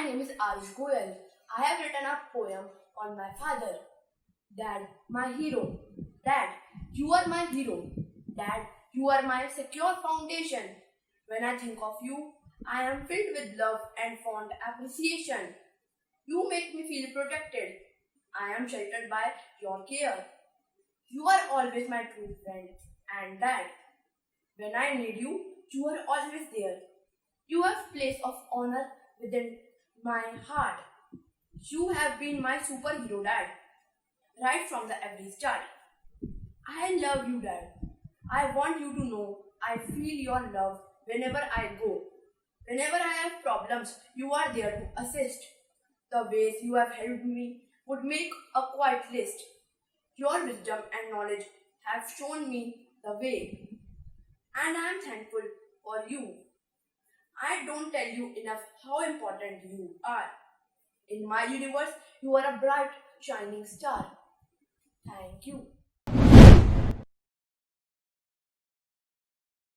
My name is Aarush Goel. I have written a poem on my father. Dad, my hero. Dad, you are my hero. Dad, you are my secure foundation. When I think of you, I am filled with love and fond appreciation. You make me feel protected. I am sheltered by your care. You are always my true friend and dad. When I need you, you are always there. You have place of honor within my heart. You have been my superhero, Dad, right from the every start. I love you, Dad. I want you to know I feel your love whenever I go. Whenever I have problems, you are there to assist. The ways you have helped me would make a quiet list. Your wisdom and knowledge have shown me the way, and I am thankful for you. I don't tell you enough how important you are. In my universe, you are a bright, shining star. Thank you.